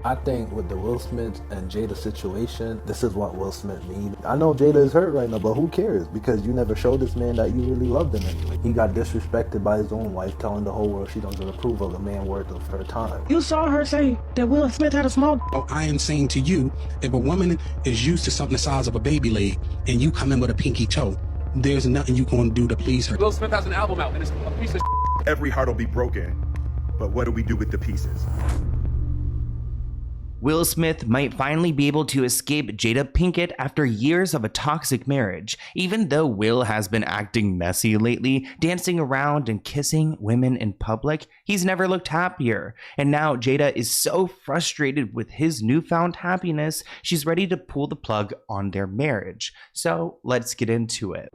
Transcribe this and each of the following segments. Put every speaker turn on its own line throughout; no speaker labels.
I think with the Will Smith and Jada situation, this is what Will Smith needs. I know Jada is hurt right now, but who cares? Because you never showed this man that you really loved him anyway. He got disrespected by his own wife, telling the whole world she doesn't approve of a man worth of her time.
You saw her say that Will Smith had a small.
Oh, I am saying to you, if a woman is used to something the size of a baby leg and you come in with a pinky toe, there's nothing you gonna do to please her.
Will Smith has an album out and it's a piece of
Every heart will be broken, but what do we do with the pieces?
Will Smith might finally be able to escape Jada Pinkett after years of a toxic marriage, even though Will has been acting messy lately, dancing around and kissing women in public. He's never looked happier. And now Jada is so frustrated with his newfound happiness, she's ready to pull the plug on their marriage. So let's get into it.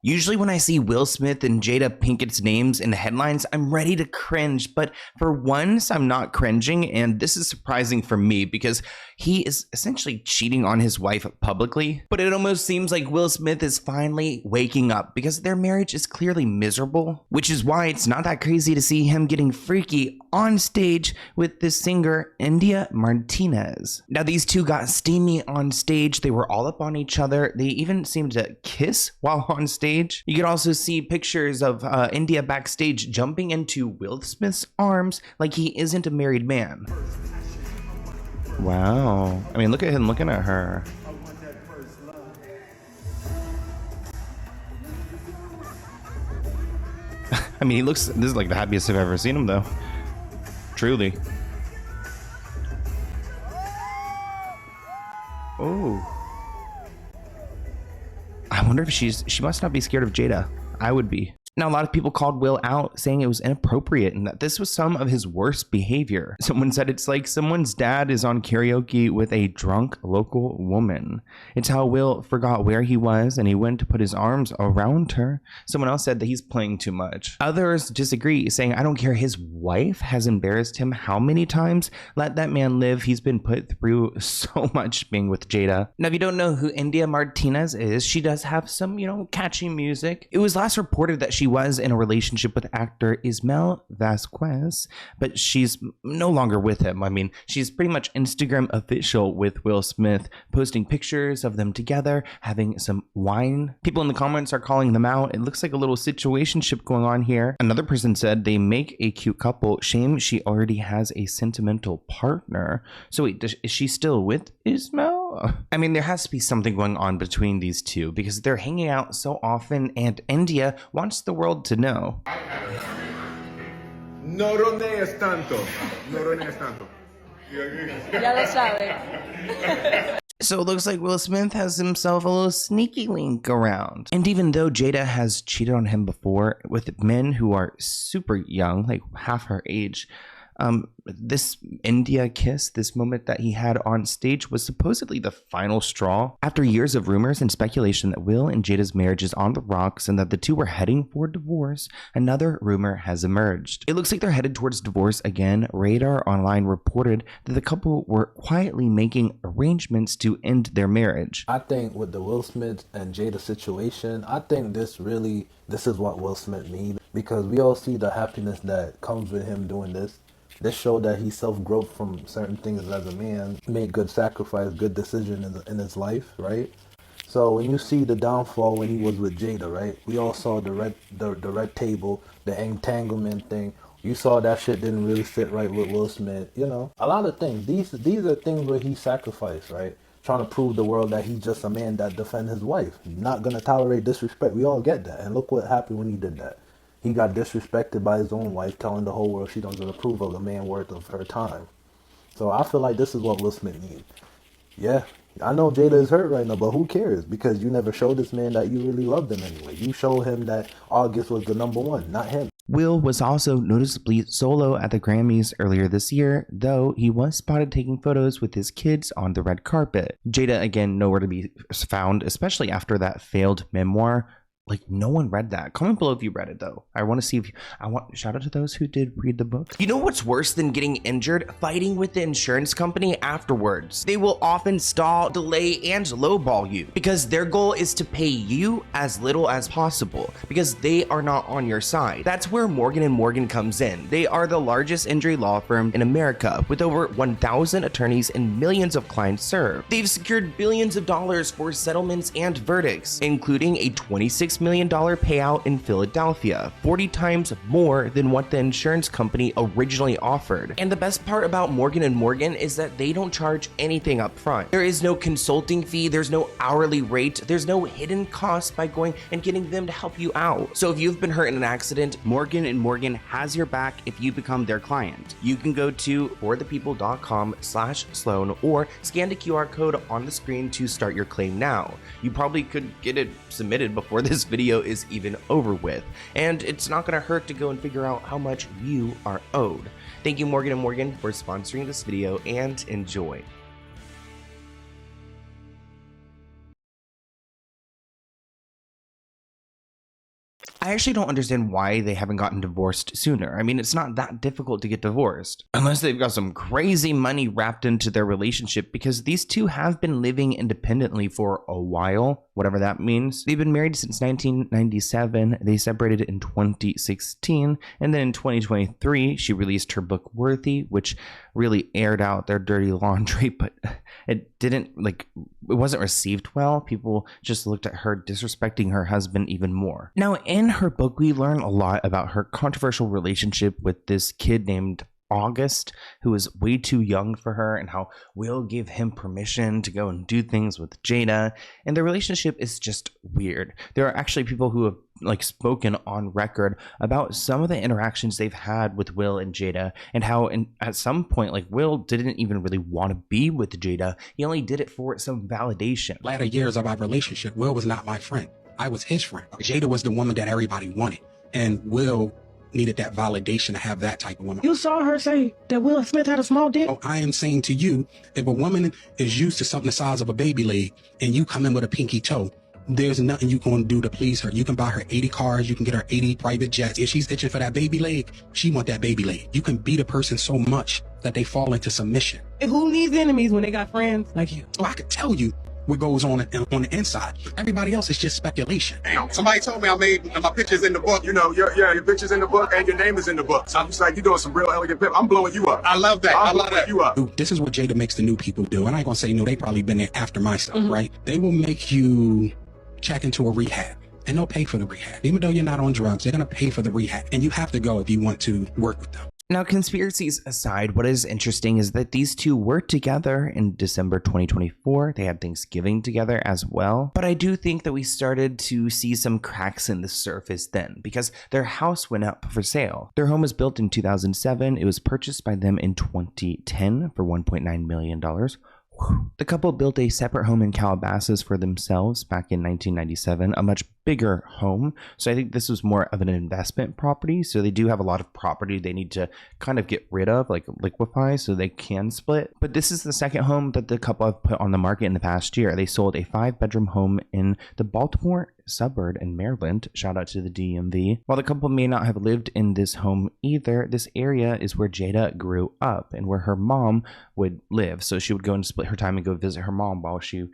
Usually when I see Will Smith and Jada Pinkett's names in the headlines, I'm ready to cringe, but for once I'm not cringing, and this is surprising for me because he is essentially cheating on his wife publicly. But it almost seems like Will Smith is finally waking up because their marriage is clearly miserable, which is why it's not that crazy to see him getting freaky on stage with this singer, India Martinez. Now these two got steamy on stage, they were all up on each other, they even seemed to kiss while on stage. You can also see pictures of India backstage jumping into Will Smith's arms like he isn't a married man. Wow. I mean, look at him looking at her. I mean, this is like the happiest I've ever seen him though. Truly. Oh. I wonder if she must not be scared of Jada. I would be. Now, a lot of people called Will out, saying it was inappropriate and that this was some of his worst behavior. Someone said it's like someone's dad is on karaoke with a drunk local woman. It's how Will forgot where he was and he went to put his arms around her. Someone else said that he's playing too much. Others disagree, saying, I don't care, his wife has embarrassed him how many times? Let that man live. He's been put through so much being with Jada. Now, if you don't know who India Martinez is, she does have some, catchy music. It was last reported that she was in a relationship with actor Ismael Vasquez, but she's no longer with him. I mean, she's pretty much Instagram official with Will Smith, posting pictures of them together, having some wine. People in the comments are calling them out. It looks like a little situationship going on here. Another person said they make a cute couple. Shame she already has a sentimental partner. So wait, is she still with Ismael? I mean, there has to be something going on between these two because they're hanging out so often and India wants the world to know.
No ronees tanto. No ronees tanto.
Ya lo sabe.
So it looks like Will Smith has himself a little sneaky link around. And even though Jada has cheated on him before with men who are super young, like half her age, this India kiss, this moment that he had on stage was supposedly the final straw. After years of rumors and speculation that Will and Jada's marriage is on the rocks and that the two were heading for divorce, another rumor has emerged. It looks like they're headed towards divorce again. Radar Online reported that the couple were quietly making arrangements to end their marriage.
I think with the Will Smith and Jada situation, I think this is what Will Smith needs, because we all see the happiness that comes with him doing this. This showed that he self-growth from certain things as a man, made good sacrifice, good decision in his life, right? So when you see the downfall when he was with Jada, right? We all saw the red table, the entanglement thing. You saw that shit didn't really sit right with Will Smith, A lot of things. These are things where he sacrificed, right? Trying to prove the world that he's just a man that defends his wife. Not gonna tolerate disrespect. We all get that. And look what happened when he did that. He got disrespected by his own wife, telling the whole world she doesn't approve of a man worth of her time. So I feel like this is what Will Smith needs. Yeah, I know Jada is hurt right now, but who cares? Because you never showed this man that you really loved him anyway. You showed him that August was the number one, not him.
Will was also noticeably solo at the Grammys earlier this year, though he was spotted taking photos with his kids on the red carpet. Jada, again, nowhere to be found, especially after that failed memoir. Like, no one read that. Comment below if you read it, though. I want to see if shout out to those who did read the book. You know what's worse than getting injured? Fighting with the insurance company afterwards. They will often stall, delay, and lowball you because their goal is to pay you as little as possible because they are not on your side. That's where Morgan & Morgan comes in. They are the largest injury law firm in America with over 1,000 attorneys and millions of clients served. They've secured billions of dollars for settlements and verdicts, including a $26 million payout in Philadelphia, 40 times more than what the insurance company originally offered. And the best part about Morgan & Morgan is that they don't charge anything up front. There is no consulting fee, there's no hourly rate, there's no hidden cost by going and getting them to help you out. So if you've been hurt in an accident, Morgan & Morgan has your back if you become their client. You can go to forthepeople.com/Sloan or scan the QR code on the screen to start your claim now. You probably could get it submitted before this video is even over with, and it's not going to hurt to go and figure out how much you are owed. Thank you, Morgan & Morgan, for sponsoring this video, and enjoy. I actually don't understand why they haven't gotten divorced sooner. I mean, it's not that difficult to get divorced, unless they've got some crazy money wrapped into their relationship, because these two have been living independently for a while, whatever that means. They've been married since 1997. They separated in 2016, and then in 2023, she released her book Worthy, which really aired out their dirty laundry, but it didn't, like, it wasn't received well. People just looked at her disrespecting her husband even more. Now, in her book, we learn a lot about her controversial relationship with this kid named August, who is way too young for her, and how Will gave him permission to go and do things with Jada, and their relationship is just weird. There are actually people who have spoken on record about some of the interactions they've had with Will and Jada, and how at some point, Will didn't even really want to be with Jada. He only did it for some validation.
Latter years of our relationship, Will was not my friend. I was his friend. Jada was the woman that everybody wanted, and Will needed that validation to have that type of woman.
You saw her say that Will Smith had a small dick?
Oh, I am saying to you, if a woman is used to something the size of a baby leg and you come in with a pinky toe, there's nothing you can do to please her. You can buy her 80 cars, you can get her 80 private jets. If she's itching for that baby leg, she want that baby leg. You can beat a person so much that they fall into submission.
And who needs enemies when they got friends like you?
Oh, I could tell you what goes on the inside. Everybody else is just speculation.
Damn, somebody told me I made my pictures in the book. You know, your pictures in the book and your name is in the book. So I'm just like, you're doing some real elegant pimp. I'm blowing you up. I love that. I love that. You up.
This is what Jada makes the new people do. And I ain't gonna say no, they probably been there after my stuff, right? They will make you check into a rehab, and they'll pay for the rehab. Even though you're not on drugs, they're gonna pay for the rehab, and you have to go if you want to work with them.
Now, conspiracies aside, what is interesting is that these two were together in December 2024. They had Thanksgiving together as well. But I do think that we started to see some cracks in the surface then, because their house went up for sale. Their home was built in 2007. It was purchased by them in 2010 for $1.9 million. The couple built a separate home in Calabasas for themselves back in 1997, a much bigger home. So I think this was more of an investment property. So they do have a lot of property they need to kind of get rid of, like liquefy, so they can split. But this is the second home that the couple have put on the market in the past year. They sold a 5-bedroom home in the Baltimore suburb in Maryland. Shout out to the DMV. While the couple may not have lived in this home either, this area is where Jada grew up and where her mom would live. So she would go and split her time and go visit her mom while she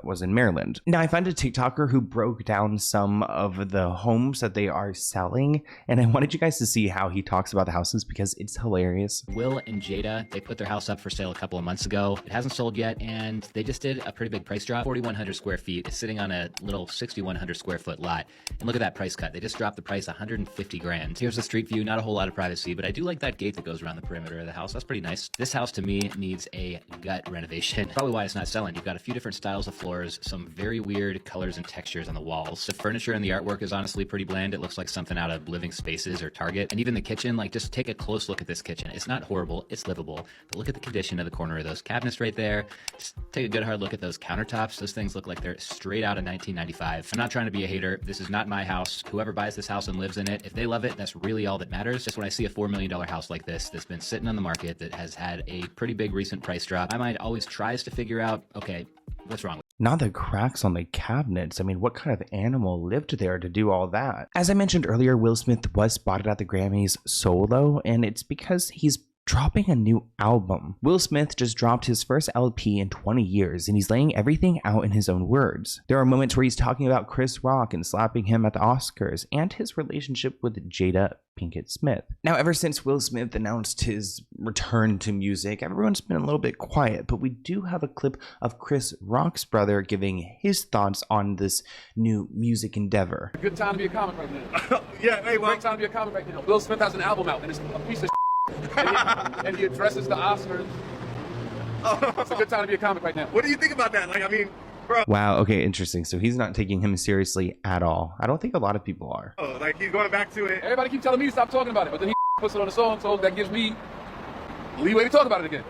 was in Maryland. Now, I found a TikToker who broke down some of the homes that they are selling, and I wanted you guys to see how he talks about the houses because it's hilarious.
Will and Jada, they put their house up for sale a couple of months ago. It hasn't sold yet, and they just did a pretty big price drop. 4,100 square feet. It's sitting on a little 6,100 square foot lot. And look at that price cut. They just dropped the price 150 grand. Here's the street view. Not a whole lot of privacy, but I do like that gate that goes around the perimeter of the house. That's pretty nice. This house to me needs a gut renovation. Probably why it's not selling. You've got a few different styles of floors, some very weird colors and textures on the walls. The furniture and the artwork is honestly pretty bland. It looks like something out of Living Spaces or Target. And even the kitchen, just take a close look at this kitchen. It's not horrible, it's livable. But look at the condition of the corner of those cabinets right there. Just take a good hard look at those countertops. Those things look like they're straight out of 1995. I'm not trying to be a hater. This is not my house. Whoever buys this house and lives in it, if they love it, that's really all that matters. Just when I see a $4 million house like this that's been sitting on the market that has had a pretty big recent price drop, my mind always tries to figure out, okay, what's wrong with it?
Not the cracks on the cabinets. I mean, what kind of animal lived there to do all that? As I mentioned earlier, Will Smith was spotted at the Grammys solo, and it's because he's dropping a new album. Will Smith just dropped his first LP in 20 years, and he's laying everything out in his own words. There are moments where he's talking about Chris Rock and slapping him at the Oscars, and his relationship with Jada Pinkett Smith. Now, ever since Will Smith announced his return to music, everyone's been a little bit quiet, but we do have a clip of Chris Rock's brother giving his thoughts on this new music endeavor.
Good time to be a comic right now.
Yeah, hey, well,
Great time to be a comic right now. Will Smith has an album out, and it's a piece of and he addresses the Oscars. It's a good time to be a comic right now.
what do you think about that? Like, I mean, bro.
Wow, okay, interesting. So he's not taking him seriously at all. I don't think a lot of people are.
Like, he's going back to it.
Everybody keep telling me to stop talking about it, but then he puts it on a song, so that gives me leeway to talk about it again.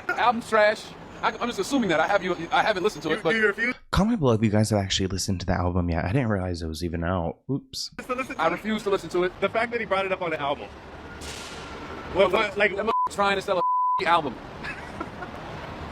Album's trash. I'm just assuming that I haven't listened to it, but
Do you refuse
Comment below if you guys have actually listened to the album yet. I didn't realize it was even out. Oops.
to listen to
I
it?
refuse to listen to it.
The fact that he brought it up on the album. Well, like,
That trying to sell a album.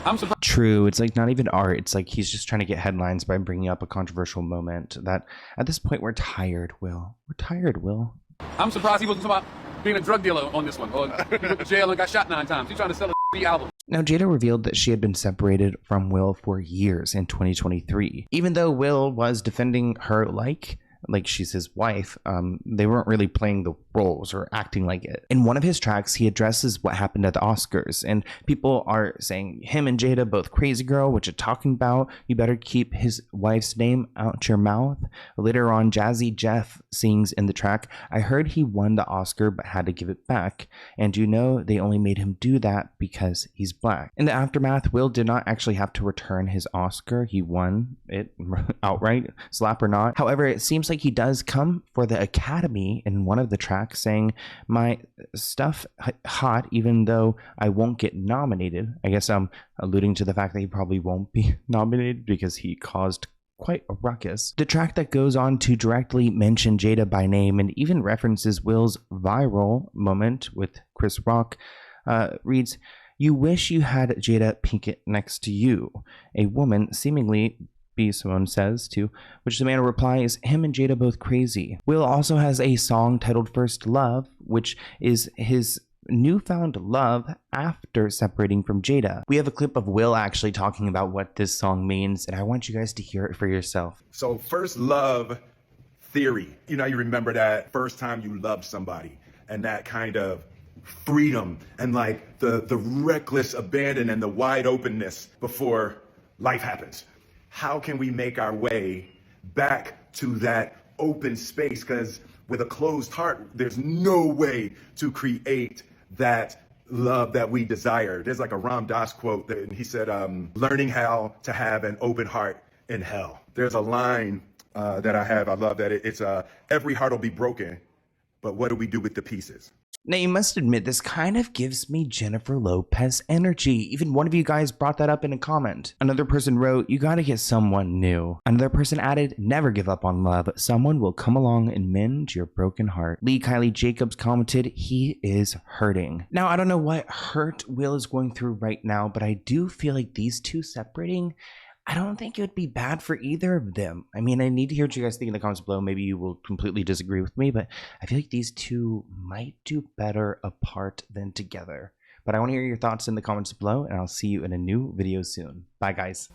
I'm surprised.
True, it's like not even art. It's like he's just trying to get headlines by bringing up a controversial moment that at this point we're tired, Will. We're tired, Will.
I'm surprised he wasn't talking about being a drug dealer on this one, or he went to jail and got shot 9 times. He's trying to sell a album.
Now, Jada revealed that she had been separated from Will for years in 2023. Even though Will was defending her like she's his wife, they weren't really playing the roles or acting like it. In one of his tracks, he addresses what happened at the Oscars, and people are saying him and Jada both crazy girl, what you're talking about, you better keep his wife's name out your mouth. Later on, Jazzy Jeff sings in the track, I heard he won the Oscar but had to give it back, and you know they only made him do that because he's black. In the aftermath, Will did not actually have to return his Oscar. He won it outright, slap or not. However, it seems like he does come for the Academy in one of the tracks, saying my stuff hot even though I won't get nominated. I guess I'm alluding to the fact that he probably won't be nominated because he caused quite a ruckus. The track that goes on to directly mention Jada by name and even references Will's viral moment with Chris Rock reads, you wish you had Jada Pinkett next to you. A woman seemingly someone says to which the man replies, him and Jada both crazy. Will also has a song titled First Love, which is his newfound love after separating from Jada. We have a clip of Will actually talking about what this song means, and I want you guys to hear it for yourself.
So first love theory, you know, you remember that first time you loved somebody and that kind of freedom and like the reckless abandon and the wide openness before life happens. How can we make our way back to that open space? Because with a closed heart, there's no way to create that love that we desire. There's like a Ram Dass quote that he said, learning how to have an open heart in hell. There's a line that I have. I love that. It's every heart will be broken, but what do we do with the pieces?
Now, you must admit, this kind of gives me Jennifer Lopez energy. Even one of you guys brought that up in a comment. Another person wrote, you gotta get someone new. Another person added, never give up on love. Someone will come along and mend your broken heart. Lee Kylie Jacobs commented, he is hurting. Now, I don't know what hurt Will is going through right now, but I do feel like these two separating, I don't think it would be bad for either of them. I mean, I need to hear what you guys think in the comments below. Maybe you will completely disagree with me, but I feel like these two might do better apart than together. But I want to hear your thoughts in the comments below, and I'll see you in a new video soon. Bye, guys.